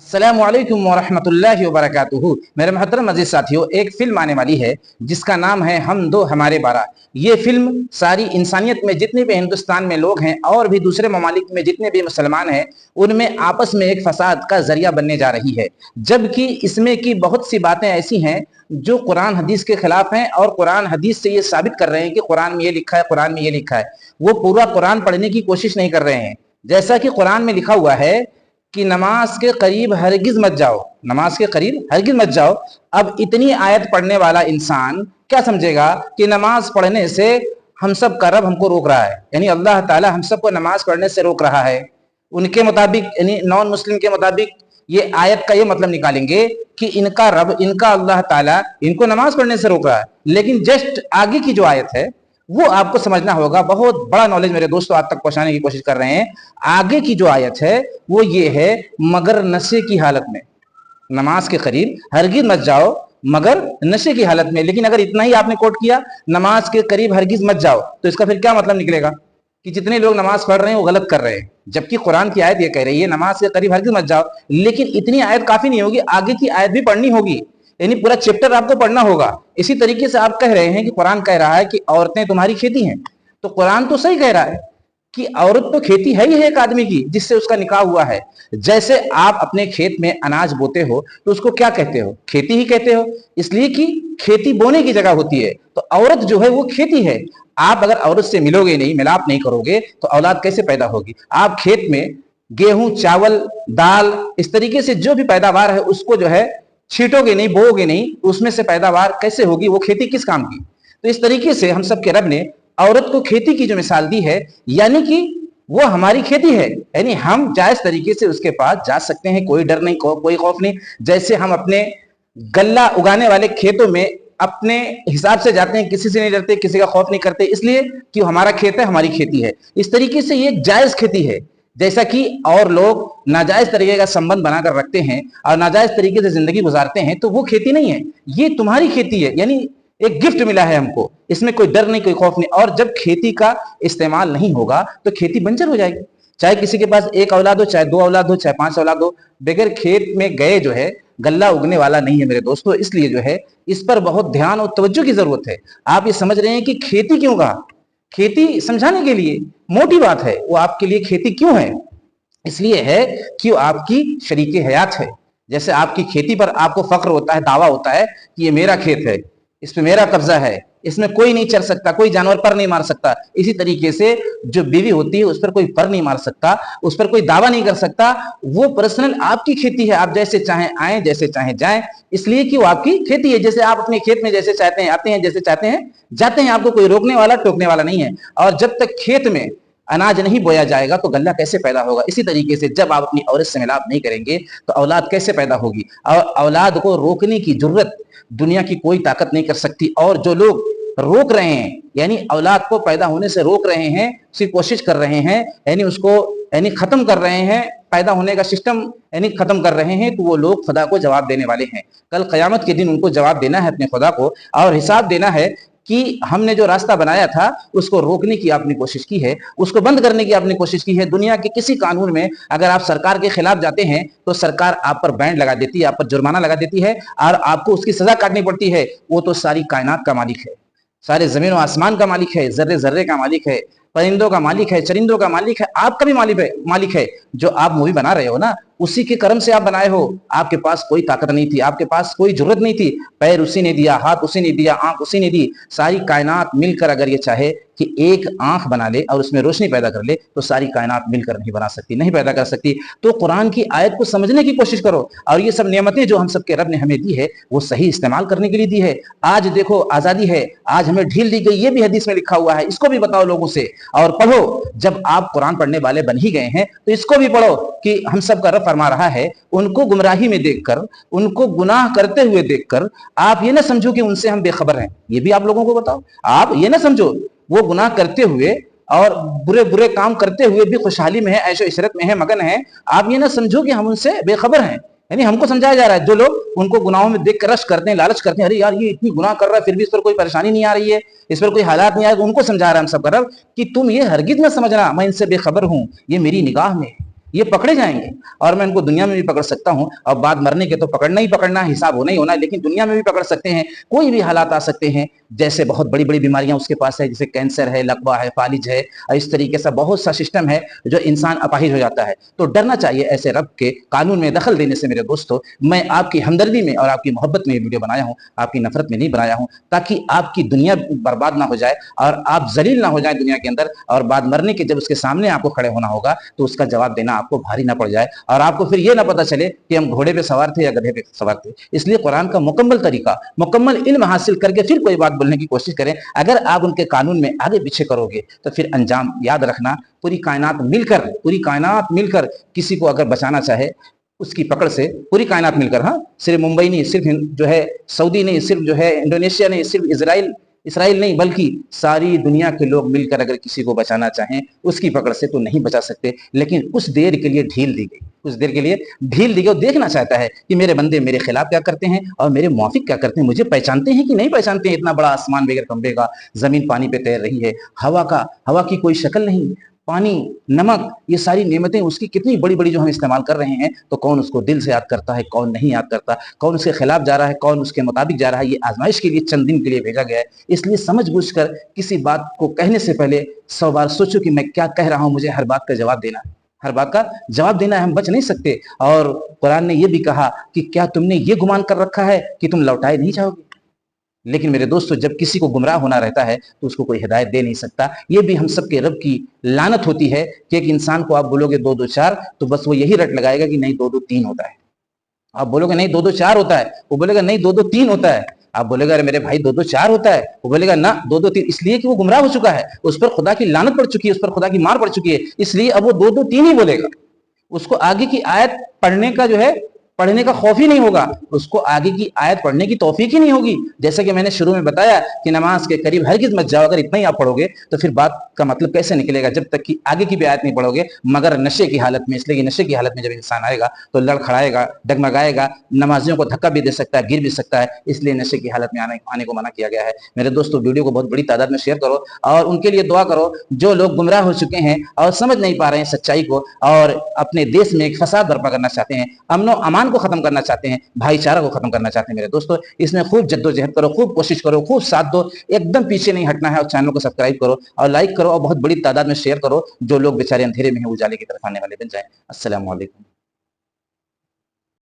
अस्सलामु अलैकुम वरहमतुल्लाहि वबरकातुहू। मेरे मोहतरम अजीज साथियों, एक फिल्म आने वाली है जिसका नाम है हम दो हमारे बारह। ये फिल्म सारी इंसानियत में जितने भी हिंदुस्तान में लोग हैं और भी दूसरे ममालिक में जितने भी मुसलमान हैं उनमें आपस में एक फसाद का जरिया बनने जा रही है, जबकि इसमें की बहुत सी बातें ऐसी हैं जो कुरान हदीस के खिलाफ हैं और कुरान हदीस से ये साबित कर रहे हैं कि कुरान में ये लिखा है, कुरान में ये लिखा है। वो पूरा कुरान पढ़ने की कोशिश नहीं कर रहे हैं। जैसा कि कुरान में लिखा हुआ है कि नमाज के करीब हरगिज मत जाओ, नमाज के करीब हरगिज मत जाओ। अब इतनी आयत पढ़ने वाला इंसान क्या समझेगा कि नमाज पढ़ने से हम सब का रब हमको रोक रहा है, यानी अल्लाह ताला हम सबको नमाज पढ़ने से रोक रहा है। उनके मुताबिक यानी नॉन मुस्लिम के मुताबिक ये आयत का ये मतलब निकालेंगे कि इनका रब, इनका अल्लाह ताला इनको नमाज पढ़ने से रोक रहा है। लेकिन जस्ट आगे की जो आयत है वो आपको समझना होगा। बहुत बड़ा नॉलेज मेरे दोस्तों आप तक पहुंचाने की कोशिश कर रहे हैं। आगे की जो आयत है वो ये है, मगर नशे की हालत में नमाज के करीब हरगिज मत जाओ मगर नशे की हालत में। लेकिन अगर इतना ही आपने कोट किया, नमाज के करीब हरगिज मत जाओ, तो इसका फिर क्या मतलब निकलेगा कि जितने लोग नमाज पढ़ रहे हैं वो गलत कर रहे हैं, जबकि कुरान की आयत ये कह रही है नमाज के करीब हरगिज मत जाओ। लेकिन इतनी आयत काफी नहीं होगी, आगे की आयत भी पढ़नी होगी, यानी पूरा चैप्टर आपको पढ़ना होगा। इसी तरीके से आप कह रहे हैं कि कुरान कह रहा है कि औरतें तुम्हारी खेती हैं, तो कुरान तो सही कह रहा है कि औरत तो खेती है ही है एक आदमी की जिससे उसका निकाह हुआ है। जैसे आप अपने खेत में अनाज बोते हो तो उसको क्या कहते हो? खेती ही कहते हो, इसलिए कि खेती बोने की जगह होती है। तो औरत जो है वो खेती है। आप अगर औरत से मिलोगे नहीं, मिलाप नहीं करोगे तो औलाद कैसे पैदा होगी? आप खेत में गेहूं, चावल, दाल, इस तरीके से जो भी पैदावार है उसको जो है छीटोगे नहीं, बोओगे नहीं, उसमें से पैदावार कैसे होगी? वो खेती किस काम की? तो इस तरीके से हम सब के रब ने औरत को खेती की जो मिसाल दी है, यानी कि वो हमारी खेती है, यानी हम जायज तरीके से उसके पास जा सकते हैं, कोई डर नहीं, कोई खौफ नहीं। जैसे हम अपने गल्ला उगाने वाले खेतों में अपने हिसाब से जाते हैं, किसी से नहीं डरते, किसी का खौफ नहीं करते, इसलिए कि हमारा खेत है, हमारी खेती है। इस तरीके से ये जायज खेती है। जैसा कि और लोग नाजायज तरीके का संबंध बनाकर रखते हैं और नाजायज तरीके से जिंदगी गुजारते हैं, तो वो खेती नहीं है, ये तुम्हारी खेती है, यानी एक गिफ्ट मिला है हमको, इसमें कोई डर नहीं, कोई खौफ नहीं। और जब खेती का इस्तेमाल नहीं होगा तो खेती बंजर हो जाएगी। चाहे किसी के पास एक औलाद हो, चाहे दो औलाद हो, चाहे 5 औलाद हो, बगैर खेत में गए जो है गल्ला उगने वाला नहीं है मेरे दोस्तों। इसलिए जो है इस पर बहुत ध्यान और तवज्जो की जरूरत है। आप ये समझ रहे हैं कि खेती क्यों कहा? खेती समझाने के लिए, मोटी बात है वो आपके लिए। खेती क्यों है? इसलिए है कि वो आपकी शरीके हयात है। जैसे आपकी खेती पर आपको फख्र होता है, दावा होता है कि ये मेरा खेत है, इस पे मेरा कब्जा है, इसमें कोई नहीं चल सकता, कोई जानवर पर नहीं मार सकता। इसी तरीके से जो बीवी होती है उस पर कोई पर नहीं मार सकता, उस पर कोई दावा नहीं कर सकता। वो पर्सनल आपकी खेती है, आप जैसे चाहें आए, जैसे चाहें जाएं, इसलिए कि वो आपकी खेती है। जैसे आप अपने खेत में जैसे चाहते हैं आते हैं, जैसे चाहते हैं जाते हैं, आपको कोई रोकने वाला टोकने वाला नहीं है। और जब तक खेत में अनाज नहीं बोया जाएगा तो गल्ला कैसे पैदा होगा? इसी तरीके से जब आप अपनी औरत से मिलाप नहीं करेंगे तो औलाद कैसे पैदा होगी? और औलाद को रोकने की जुर्रत दुनिया की कोई ताकत नहीं कर सकती। और जो लोग रोक रहे हैं, यानी औलाद को पैदा होने से रोक रहे हैं, उसकी कोशिश कर रहे हैं, यानी उसको यानी खत्म कर रहे हैं, पैदा होने का सिस्टम यानी खत्म कर रहे हैं, तो वो लोग खुदा को जवाब देने वाले हैं। कल क़यामत के दिन उनको जवाब देना है अपने खुदा को, और हिसाब देना है कि हमने जो रास्ता बनाया था उसको रोकने की आपने कोशिश की है, उसको बंद करने की आपने कोशिश की है। दुनिया के किसी कानून में अगर आप सरकार के खिलाफ जाते हैं तो सरकार आप पर बैंड लगा देती है, आप पर जुर्माना लगा देती है और आपको उसकी सजा काटनी पड़ती है। वो तो सारी कायनात का मालिक है, सारे जमीन और आसमान का मालिक है, जर्रे जर्रे का मालिक है, परिंदों का मालिक है, चरिंदों का मालिक है, आपका भी मालिक है। जो आप मूवी बना रहे हो ना, उसी के कर्म से आप बनाए हो। आपके पास कोई ताकत नहीं थी, आपके पास कोई जरूरत नहीं थी, पैर उसी ने दिया, हाथ उसी ने दिया, आंख उसी ने दी। सारी कायनात मिलकर अगर ये चाहे कि एक आंख बना ले और उसमें रोशनी पैदा कर ले तो सारी कायनात मिलकर नहीं बना सकती, नहीं पैदा कर सकती। तो कुरान की आयत को समझने की कोशिश करो, और ये सब नेमतें जो हम सबके रब ने हमें दी है वो सही इस्तेमाल करने के लिए दी है। आज देखो आजादी है, आज हमें ढील दी गई, ये भी हदीस में लिखा हुआ है, इसको भी बताओ लोगों से और पढ़ो। जब आप कुरान पढ़ने वाले बन ही गए हैं तो इसको भी पढ़ो कि हम सब का रब फरमा रहा है। उनको गुमराही में देखकर, उनको गुनाह करते हुए देखकर आप ये ना समझो कि उनसे हम बेखबर हैं, ये भी आप लोगों को बताओ। आप ये ना समझो वो गुनाह करते हुए और बुरे बुरे काम करते हुए भी खुशहाली में है, ऐशो इशरत में है, मगन है। आप ये ना समझो कि हम उनसे बेखबर हैं, यानी हमको समझाया जा रहा है। जो लोग उनको गुनाहों में देख कर रश करते हैं, लालच करते हैं, अरे यार ये इतनी गुनाह कर रहा है फिर भी इस पर कोई परेशानी नहीं आ रही है, इस पर कोई हालात नहीं आ रहे, उनको समझा रहा है हम सब का रब कि तुम ये हरगिज न समझना मैं इनसे बेखबर हूं, ये मेरी निगाह में, ये पकड़े जाएंगे, और मैं इनको दुनिया में भी पकड़ सकता हूं, और बाद मरने के तो पकड़ना ही पकड़ना है, हिसाब होना ही होना है, लेकिन दुनिया में भी पकड़ सकते हैं। कोई भी हालात आ सकते हैं, जैसे बहुत बड़ी बड़ी बीमारियां उसके पास है, जैसे कैंसर है, लकवा है, फालिज है, इस तरीके से बहुत सा सिस्टम है जो इंसान अपाहिज हो जाता है। तो डरना चाहिए ऐसे रब के कानून में दखल देने से। मेरे दोस्तों, मैं आपकी हमदर्दी में और आपकी मोहब्बत में ये वीडियो बनाया हूं, आपकी नफरत में नहीं बनाया हूं, ताकि आपकी दुनिया बर्बाद ना हो जाए और आप जलील ना हो जाए दुनिया के अंदर, और बाद मरने के जब उसके सामने आपको खड़े होना होगा तो उसका जवाब देना आपको भारी ना पड़ जाए, और आपको फिर ये ना पता चले कि हम घोड़े पे सवार थे या गधे पे सवार थे। इसलिए कुरान का मुकम्मल तरीका, मुकम्मल इल्म हासिल करके फिर कोई बात बोलने की कोशिश करें। अगर आप उनके कानून में आगे पीछे करोगे तो फिर अंजाम याद रखना, पूरी कायनात मिलकर किसी को अगर बचाना चाहे उसकी पकड़ से, पूरी कायनात मिलकर, हाँ, सिर्फ मुंबई नहीं, सिर्फ जो है सऊदी नहीं, सिर्फ जो है इंडोनेशिया नहीं, सिर्फ इसराइल नहीं, बल्कि सारी दुनिया के लोग मिलकर अगर किसी को बचाना चाहें उसकी पकड़ से तो नहीं बचा सकते। लेकिन कुछ देर के लिए ढील दी गई, और देखना चाहता है कि मेरे बंदे मेरे खिलाफ क्या करते हैं और मेरे मुआफिक क्या करते हैं, मुझे पहचानते हैं कि नहीं पहचानते हैं। इतना बड़ा आसमान बगैर खंबे का, जमीन पानी पे तैर रही है, हवा की कोई शक्ल नहीं, पानी, नमक, ये सारी नेमतें उसकी कितनी बड़ी बड़ी जो हम इस्तेमाल कर रहे हैं, तो कौन उसको दिल से याद करता है, कौन नहीं याद करता, कौन उसके खिलाफ जा रहा है, कौन उसके मुताबिक जा रहा है। ये आजमाइश के लिए चंद दिन के लिए भेजा गया है। इसलिए समझ बूझ कर किसी बात को कहने से पहले 100 बार सोचो कि मैं क्या कह रहा हूं, मुझे हर बात का जवाब देना है, हम बच नहीं सकते। और कुरान ने यह भी कहा कि क्या तुमने ये गुमान कर रखा है कि तुम लौटाए नहीं जाओगे। लेकिन मेरे दोस्तों, जब किसी को गुमराह होना रहता है तो उसको कोई हिदायत दे नहीं सकता। ये भी हम सबके रब की लानत होती है कि एक इंसान को आप बोलोगे 2 2 4, तो बस वो यही रट लगाएगा कि नहीं 2 2 3 होता है। आप बोलोगे नहीं 2 2 4 होता है, वो बोलेगा नहीं 2 2 3 होता है। आप बोलेगा अरे मेरे भाई 2 2 4 होता है, वो बोलेगा ना 2 2 3, इसलिए कि वो गुमराह हो चुका है, उस पर खुदा की लानत पड़ चुकी है, उस पर खुदा की मार पड़ चुकी है, इसलिए अब वो 2 2 3 ही बोलेगा। उसको आगे की आयत पढ़ने का खौफ ही नहीं होगा, उसको आगे की आयत पढ़ने की तौफीक ही नहीं होगी। जैसा कि मैंने शुरू में बताया कि नमाज के करीब हरगिज़ मत जाओ, अगर इतना ही आप पढ़ोगे तो फिर बात का मतलब कैसे निकलेगा, जब तक कि आगे की भी आयत नहीं पढ़ोगे, मगर नशे की हालत में। इसलिए नशे की हालत में जब इंसान आएगा तो लड़खड़ाएगा, डगमगाएगा, नमाजियों को धक्का भी दे सकता है, गिर भी सकता है, इसलिए नशे की हालत में आने को मना किया गया है। मेरे दोस्तों, वीडियो को बहुत बड़ी तादाद में शेयर करो और उनके लिए दुआ करो जो लोग गुमराह हो चुके हैं और समझ नहीं पा रहे हैं सच्चाई को, और अपने देश में एक फसाद बर्पा करना चाहते हैं, अमन व अमान को खत्म करना चाहते हैं, भाईचारा को खत्म करना चाहते हैं। मेरे दोस्तों, इसमें खूब जद्दोजहद करो, खूब कोशिश करो, खूब साथ दो, एकदम पीछे नहीं हटना है। और चैनल को सब्सक्राइब करो और लाइक करो और बहुत बड़ी तादाद में शेयर करो, जो लोग बेचारे अंधेरे में हैं उजाले की तरफ आने वाले बन जाएं। अस्सलाम वालेकुम।